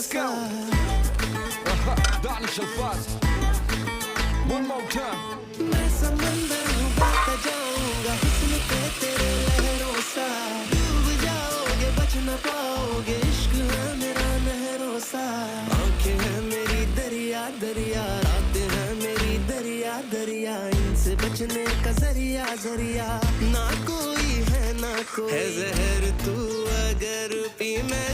go. Danish Alfaz. One more time. मैं समंदर हूँ बहता जाऊंगा हुस्न पे तेरे लहरों सा डूब जाओगे बच न पाओगे इश्क है मेरा नहरों सा आंखें हैं मेरी दरिया दरिया रातें हैं मेरी दरिया दरिया इनसे बचने का जरिया जरिया ना कोई है ना कोई है जहर तू अगर पी मैं